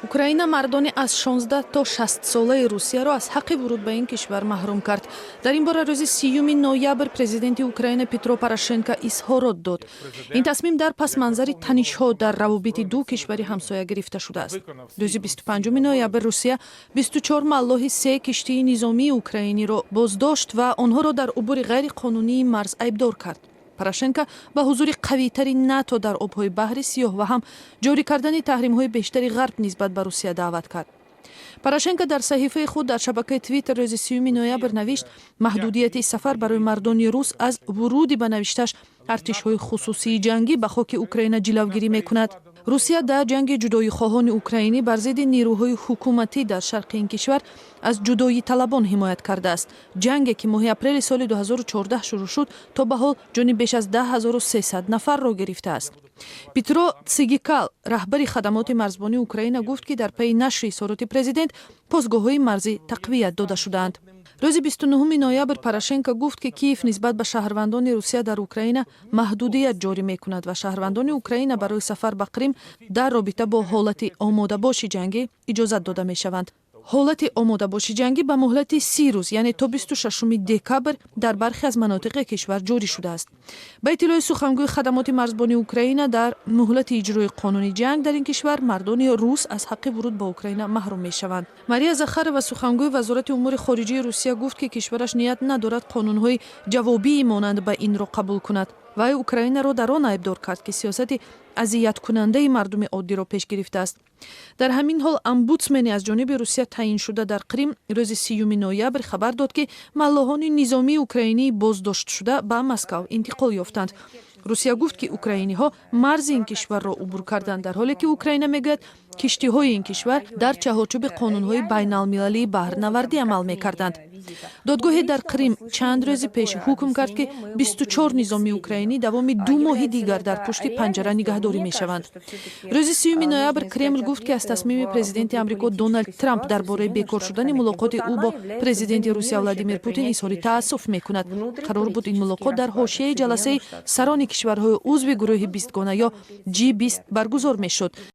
Украина мардони аз 16 то 60 солаи Русияро аз ҳаққи вуруд ба ин кишвар маҳрум кард. Дар ин бора рӯзи 30 ноябр президенти Украина Петро Порошенко изҳорот дод. Ин тасмим дар пасманзари танишҳо дар равобити ду кишвари ҳамсоя гирифта шудааст. Рӯзи 25 ноябр Русия 24 маллоҳи 3 киштии низомии украиниро боздошт ва онҳоро дар убури ғайриқонунии марз айбдор кард. Порошенко ба ҳузури қавитари НАТО дар обҳои баҳри Сиёҳ ва ҳам ҷорӣ кардани таҳримҳои бештари ғарб нисбат ба Русия даъват кард. Порошенко дар саҳифаи худ дар шабакаи Твиттер рӯзи 30 ноябр навишт: маҳдудияти сафар барои мардони рус аз вуруди ба навишташ артишҳои хусусии ҷангӣ ба хоки Украина ҷилавгирӣ мекунад. Русия дар ҷанги ҷудоихоҳони украинӣ бар зидди нерӯҳои ҳукуматӣ дар шарқи ин кишвар аз ҷудоиталабон ҳимоят кардааст. ҷанге ки моҳи апрели соли 2014 шурӯъ шуд, то ба ҳол ҷони беш аз 10300 нафарро гирифтааст. Петро Цигикал, раҳбари хадамоти марзбонии Украина, гуфт ки дар пайи нашри изҳороти президент постгоҳҳои марзӣ тақвият дода шудаанд. рӯзи 29 ноябр Порошенко гуфт ки Киев нисбат ба шаҳрвандони Русия дар Украина маҳдудият ҷорӣ мекунад ва шаҳрвандони Украина барои сафар ба Қрим дар робита бо ҳолати омодабоши ҷангӣ иҷозат дода мешаванд. ҳолати омодабоши ҷангӣ ба муҳлати 30 рӯз, яъне то 26 декабр дар бархе аз манотиқи кишвар ҷорӣ шудааст. Ба иттилои сухангӯи хадамоти марзбонии Украина, дар муҳлати иҷрои қонуни ҷанг дар ин кишвар мардони рус аз ҳаққи вуруд ба Украина маҳрум мешаванд. Мария Захарова, сухангӯи вазорати умури хориҷии Русия, гуфт ки кишвараш ният надорад қонунҳои ҷавобии монанд ба инро қабул кунад. вай Украинаро дар он айбдор кард ки сиёсати азияткунандаи мардуми оддиро пеш гирифтааст. дар ҳамин ҳол омбудсмени аз ҷониби Русия таъиншуда дар Қрим рӯзи 30 ноябр хабар дод ки маллоҳони низомии украинӣ боздоштшуда ба Москав интиқол ёфтанд. Русия гуфт ки украиниҳо марзи ин кишварро убур карданд, дар ҳоле ки Украина мегӯяд киштиҳои ин кишвар дар чаҳорчӯби қонунҳои байналмилалии баҳрнавардӣ амал мекарданд. додгоҳе дар Қрим чанд рӯзи пеш ҳукм кард ки 24 низомии украинӣ давоми 2 моҳи дигар дар пушти панҷара нигаҳдорӣ мешаванд. рӯзи 30 ноябр Кремл гуфт ки аз тасмими президенти Амрико Дональд Трамп дар бораи бекор шудани мулоқоти ӯ бо президенти Русия Владимир Путин изҳори таассуф мекунад. қарор буд ин мулоқот дар ҳошияи ҷаласаи сарони кишварҳои узви гурӯҳи 20 ё G20 баргузор мешуд.